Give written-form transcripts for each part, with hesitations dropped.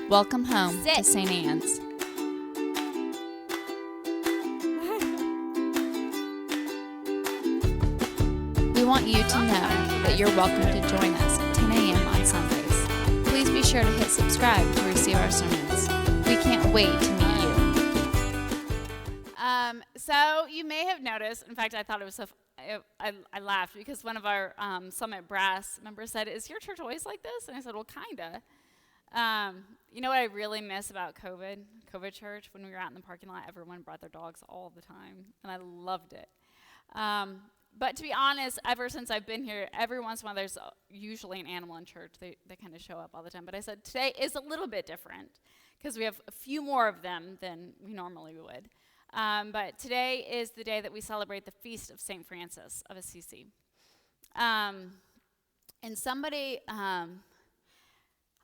Welcome home to St. Anne's. We want you to know that you're welcome to join us at 10 a.m. on Sundays. Please be sure to hit subscribe to receive our sermons. We can't wait to meet you. So you may have noticed, in fact, I thought it was I laughed because one of our Summit Brass members said, "Is your church always like this?" And I said, "Well, kinda." You know what I really miss about COVID church? When we were out in the parking lot, everyone brought their dogs all the time, and I loved it. But to be honest, ever since I've been here, every once in a while there's usually an animal in church. They kind of show up all the time. But I said today is a little bit different because we have a few more of them than we normally would. But today is the day that we celebrate the feast of St. Francis of Assisi. And somebody,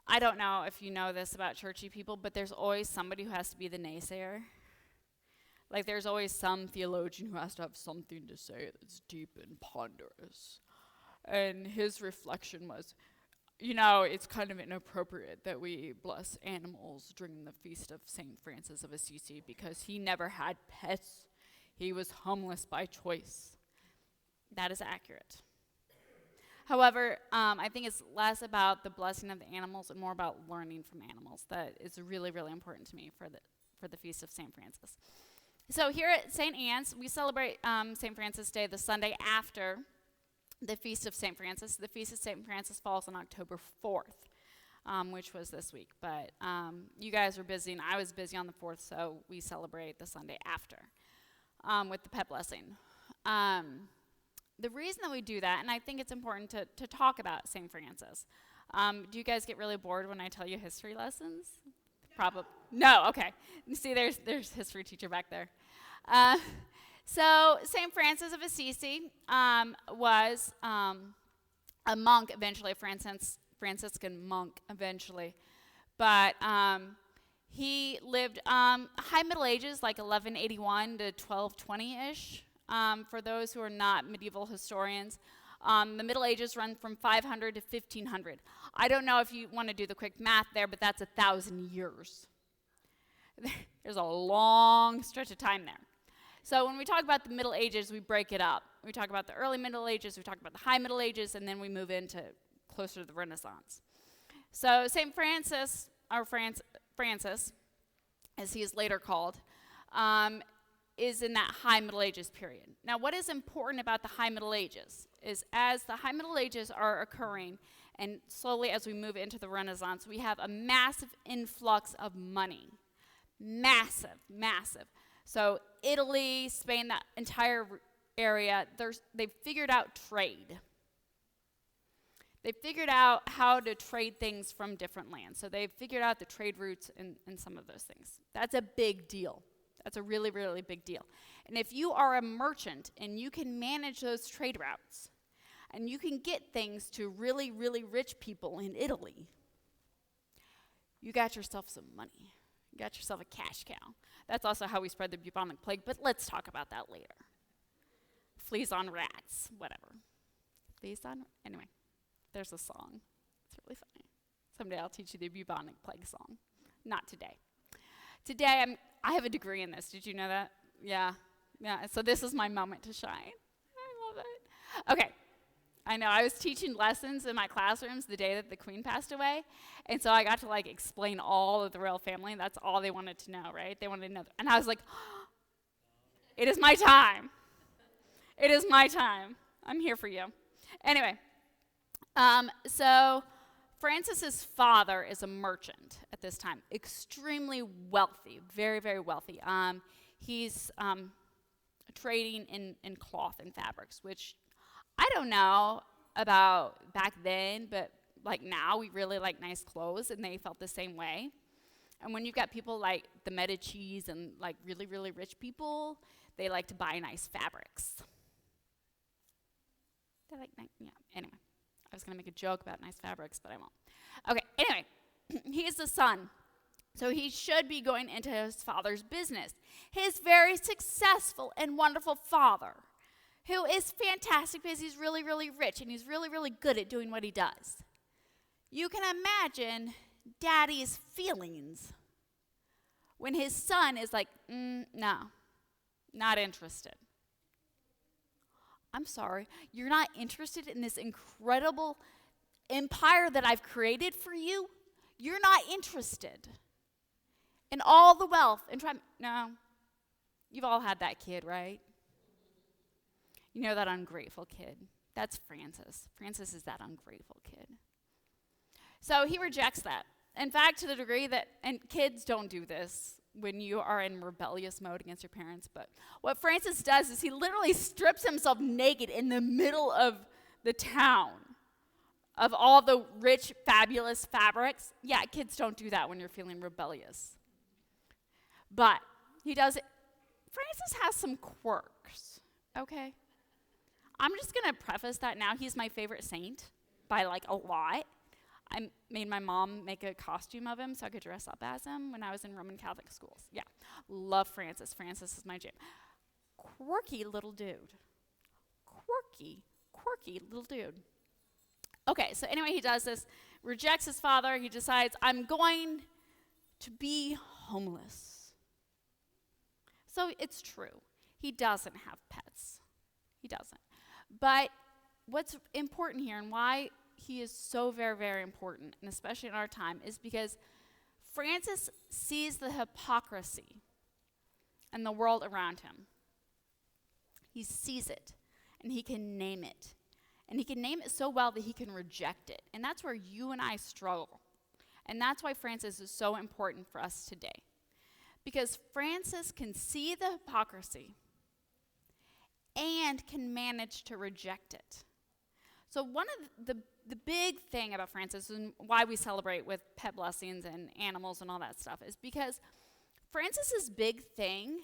I don't know if you know this about churchy people, but there's always somebody who has to be the naysayer. Like there's always some theologian who has to have something to say that's deep and ponderous. And his reflection was, it's kind of inappropriate that we bless animals during the feast of St. Francis of Assisi because he never had pets. He was homeless by choice. That is accurate. However, I think it's less about the blessing of the animals and more about learning from animals. That is really, really important to me for the feast of St. Francis. So here at St. Anne's, we celebrate St. Francis Day the Sunday after the Feast of St. Francis. The Feast of St. Francis falls on October 4th, which was this week. But you guys were busy, and I was busy on the 4th, so we celebrate the Sunday after with the pet blessing. The reason that we do that, and I think it's important to talk about St. Francis. Do you guys get really bored when I tell you history lessons? Probably. No, okay. See, there's history teacher back there. So St. Francis of Assisi was a monk eventually, a Franciscan monk eventually. But he lived high Middle Ages, like 1181 to 1220-ish. For those who are not medieval historians, the Middle Ages run from 500 to 1500. I don't know if you want to do the quick math there, but that's 1,000 years. There's a long stretch of time there. So when we talk about the Middle Ages, we break it up. We talk about the early Middle Ages, we talk about the high Middle Ages, and then we move into closer to the Renaissance. So St. Francis, or Francis, as he is later called, is in that high Middle Ages period. Now, what is important about the high Middle Ages is as the high Middle Ages are occurring, and slowly as we move into the Renaissance, we have a massive influx of money. Massive, massive. So Italy, Spain, that entire area, they've figured out trade. They figured out how to trade things from different lands. So they've figured out the trade routes and some of those things. That's a big deal. That's a really, really big deal. And if you are a merchant and you can manage those trade routes and you can get things to really, really rich people in Italy, you got yourself some money. You got yourself a cash cow. That's also how we spread the bubonic plague, but let's talk about that later. Fleas on rats, whatever. Anyway, there's a song. It's really funny. Someday I'll teach you the bubonic plague song. Not today. Today I have a degree in this. Did you know that? Yeah. So this is my moment to shine. I love it. Okay. I know. I was teaching lessons in my classrooms the day that the Queen passed away, and so I got to explain all of the royal family. That's all they wanted to know, right? They wanted to know, and I was like, "It is my time. It is my time. I'm here for you." Anyway, so Francis's father is a merchant at this time, extremely wealthy, very, very wealthy. He's trading in cloth and fabrics, which I don't know about back then, but now we really like nice clothes, and they felt the same way. And when you've got people like the Medicis and really, really rich people, they like to buy nice fabrics. They anyway. I was going to make a joke about nice fabrics, but I won't. Okay, anyway, he's the son. So he should be going into his father's business. His very successful and wonderful father, who is fantastic because he's really, really rich and he's really, really good at doing what he does. You can imagine daddy's feelings when his son is like, no, not interested. I'm sorry, you're not interested in this incredible empire that I've created for you? You're not interested in all the wealth and no. You've all had that kid, right? You know that ungrateful kid. That's Francis. Francis is that ungrateful kid. So he rejects that. In fact, to the degree that, and kids don't do this when you are in rebellious mode against your parents, but what Francis does is he literally strips himself naked in the middle of the town of all the rich, fabulous fabrics. Yeah, kids don't do that when you're feeling rebellious. But he does it. Francis has some quirks, okay? I'm just going to preface that now. He's my favorite saint by like a lot. I made my mom make a costume of him so I could dress up as him when I was in Roman Catholic schools. Yeah, love Francis. Francis is my jam. Quirky little dude. Quirky little dude. Okay, so anyway, he does this, rejects his father. He decides, I'm going to be homeless. So it's true. He doesn't have pets. He doesn't. But what's important here and why he is so very, very important, and especially in our time, is because Francis sees the hypocrisy in the world around him. He sees it, and he can name it. And he can name it so well that he can reject it. And that's where you and I struggle. And that's why Francis is so important for us today. Because Francis can see the hypocrisy and can manage to reject it. So one of the big thing about Francis and why we celebrate with pet blessings and animals and all that stuff is because Francis's big thing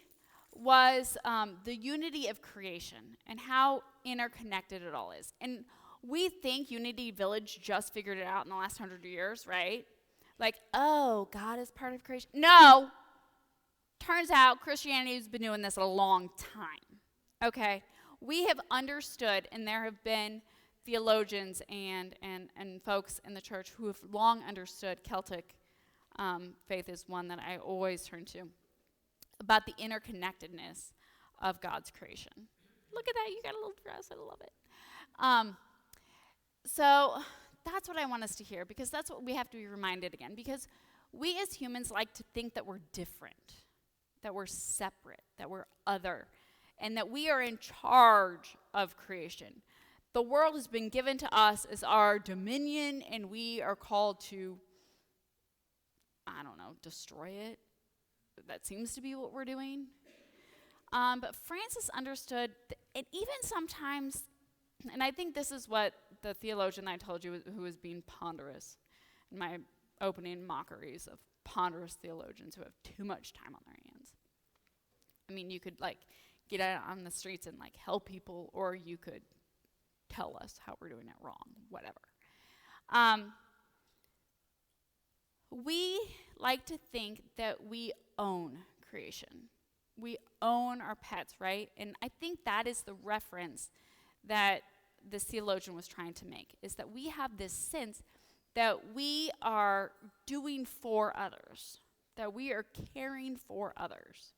was the unity of creation and how interconnected it all is. And we think Unity Village just figured it out in the last 100 years, right? Like, oh, God is part of creation. No! Turns out Christianity has been doing this a long time, okay? We have understood, and there have been theologians and folks in the church who have long understood. Celtic faith is one that I always turn to, about the interconnectedness of God's creation. Look at that, you got a little dress, I love it. So that's what I want us to hear, because that's what we have to be reminded again, because we as humans like to think that we're different, that we're separate, that we're other, and that we are in charge of creation. The world has been given to us as our dominion, and we are called to, destroy it. That seems to be what we're doing. But Francis understood, and even sometimes, and I think this is what the theologian I told you who was being ponderous in my opening mockeries of ponderous theologians who have too much time on their hands. I mean, you could get out on the streets and help people, or you could tell us how we're doing it wrong, whatever. We like to think that we own creation. We own our pets, right? And I think that is the reference that this theologian was trying to make, is that we have this sense that we are doing for others, that we are caring for others.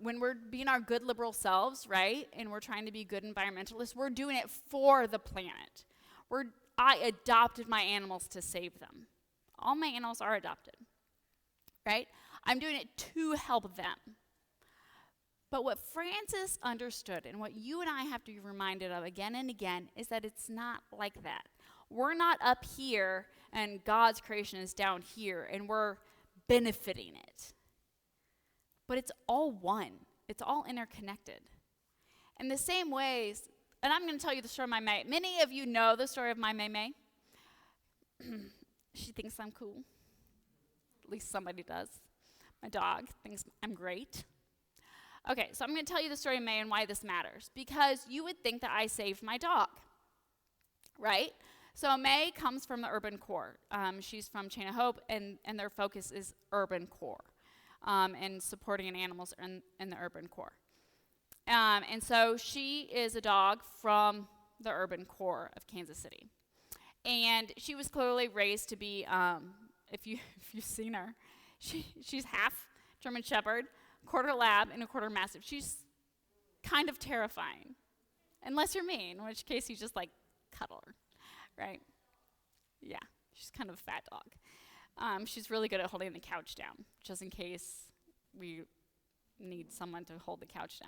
When we're being our good liberal selves, right, and we're trying to be good environmentalists, we're doing it for the planet. I adopted my animals to save them. All my animals are adopted, right? I'm doing it to help them. But what Francis understood, and what you and I have to be reminded of again and again, is that it's not like that. We're not up here, and God's creation is down here, and we're benefiting it. But it's all one. It's all interconnected. In the same ways, and I'm going to tell you the story of my May. Many of you know the story of my May. She thinks I'm cool. At least somebody does. My dog thinks I'm great. Okay, so I'm going to tell you the story of May and why this matters. Because you would think that I saved my dog, right? So May comes from the urban core. She's from Chain of Hope, and their focus is urban core. And supporting animals in the urban core. And so she is a dog from the urban core of Kansas City. And she was clearly raised to be, if you've seen her, she's half German Shepherd, quarter Lab, and a quarter Mastiff. She's kind of terrifying, unless you're me, in which case you just like cuddle her, right? Yeah, she's kind of a fat dog. She's really good at holding the couch down, just in case we need someone to hold the couch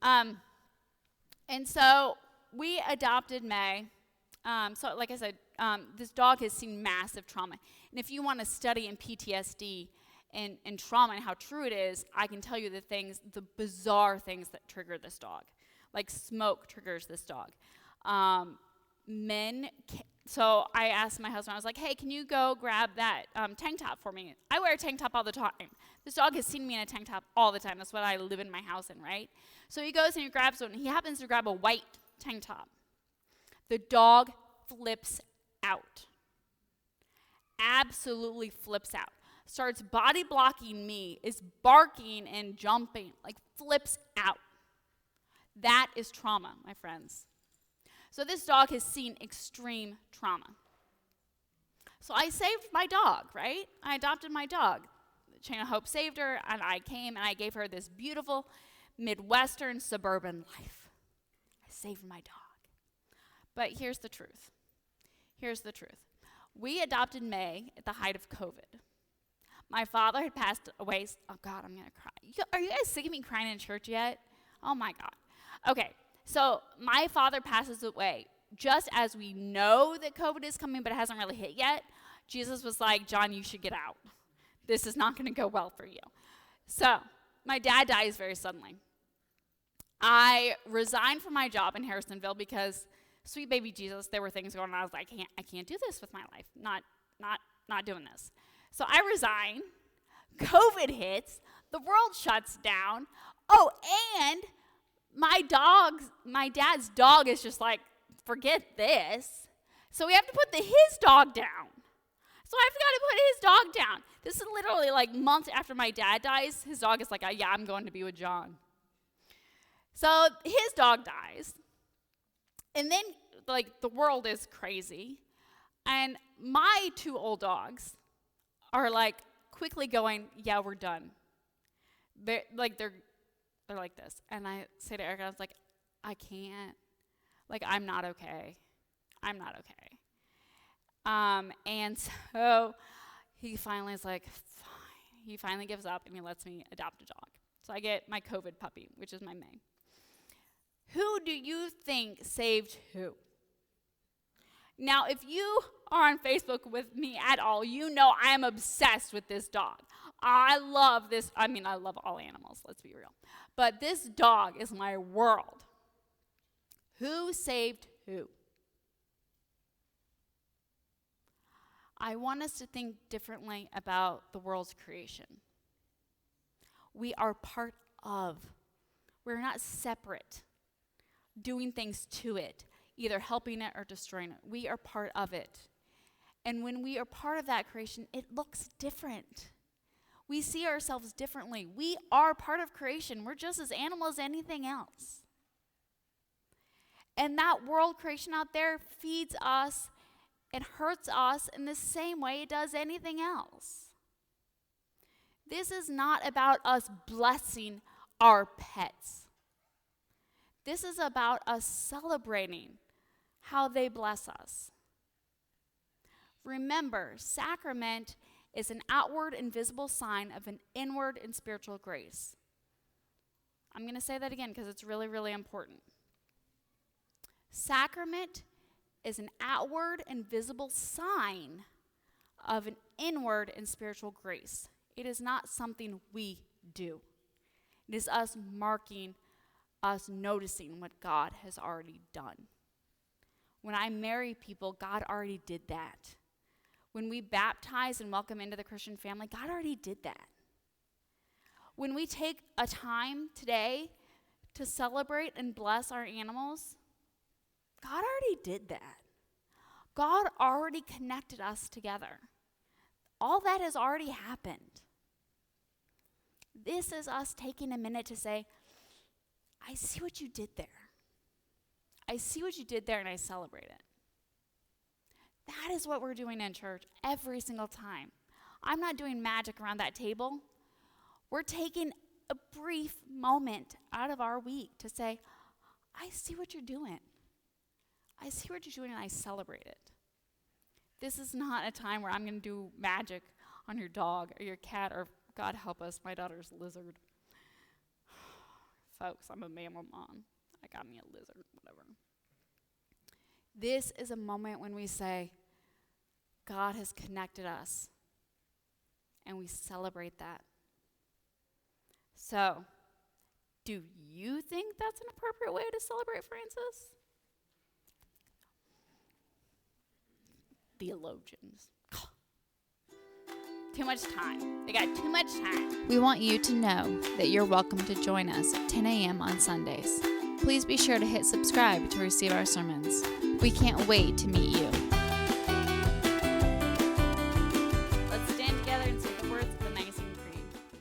down. And so we adopted May. So like I said, this dog has seen massive trauma. And if you want to study in PTSD and trauma and how true it is, I can tell you the bizarre things that trigger this dog. Like smoke triggers this dog. So I asked my husband, I was like, hey, can you go grab that tank top for me? I wear a tank top all the time. This dog has seen me in a tank top all the time. That's what I live in my house in, right? So he goes and he grabs one. He happens to grab a white tank top. The dog flips out. Absolutely flips out. Starts body blocking me, is barking and jumping, like flips out. That is trauma, my friends. So this dog has seen extreme trauma. So I saved my dog, right? I adopted my dog. The Chain of Hope saved her, and I came and I gave her this beautiful Midwestern suburban life. I saved my dog. But here's the truth. Here's the truth. We adopted May at the height of COVID. My father had passed away. Oh, God, I'm going to cry. Are you guys sick of me crying in church yet? Oh, my God. Okay, so my father passes away just as we know that COVID is coming, but it hasn't really hit yet. Jesus was like, John, you should get out. This is not going to go well for you. So my dad dies very suddenly. I resigned from my job in Harrisonville because, sweet baby Jesus, there were things going on. I was like, I can't do this with my life. Not doing this. So I resign. COVID hits. The world shuts down. Oh, and my dad's dog is just like, forget this. So we have to put his dog down. So I've got to put his dog down. This is literally like months after my dad dies. His dog is like, yeah, I'm going to be with John. So his dog dies. And then, like, the world is crazy. And my two old dogs are, like, quickly going, yeah, we're done. They're like this. And I say to Erica, I was like, I can't. Like, I'm not okay. I'm not okay. And so he finally is like, fine. He finally gives up, and he lets me adopt a dog. So I get my COVID puppy, which is my May. Who do you think saved who? Now, if you are on Facebook with me at all, you know I am obsessed with this dog. I love this. I mean, I love all animals, let's be real. But this dog is my world. Who saved who? I want us to think differently about the world's creation. We are part of. We're not separate, doing things to it, either helping it or destroying it. We are part of it. And when we are part of that creation, it looks different. We see ourselves differently. We are part of creation. We're just as animal as anything else. And that world creation out there feeds us and hurts us in the same way it does anything else. This is not about us blessing our pets. This is about us celebrating how they bless us. Remember, sacrament is an outward and visible sign of an inward and spiritual grace. I'm going to say that again because it's really, really important. Sacrament is an outward and visible sign of an inward and spiritual grace. It is not something we do. It is us marking, us noticing what God has already done. When I marry people, God already did that. When we baptize and welcome into the Christian family, God already did that. When we take a time today to celebrate and bless our animals, God already did that. God already connected us together. All that has already happened. This is us taking a minute to say, I see what you did there. I see what you did there, and I celebrate it. That is what we're doing in church every single time. I'm not doing magic around that table. We're taking a brief moment out of our week to say, I see what you're doing. I see what you're doing, and I celebrate it. This is not a time where I'm going to do magic on your dog or your cat, or God help us, my daughter's lizard. Folks, I'm a mammal mom. I got me a lizard, whatever. This is a moment when we say, God has connected us, and we celebrate that. So, do you think that's an appropriate way to celebrate Francis? Theologians. Too much time. They got too much time. We want you to know that you're welcome to join us at 10 a.m. on Sundays. Please be sure to hit subscribe to receive our sermons. We can't wait to meet you.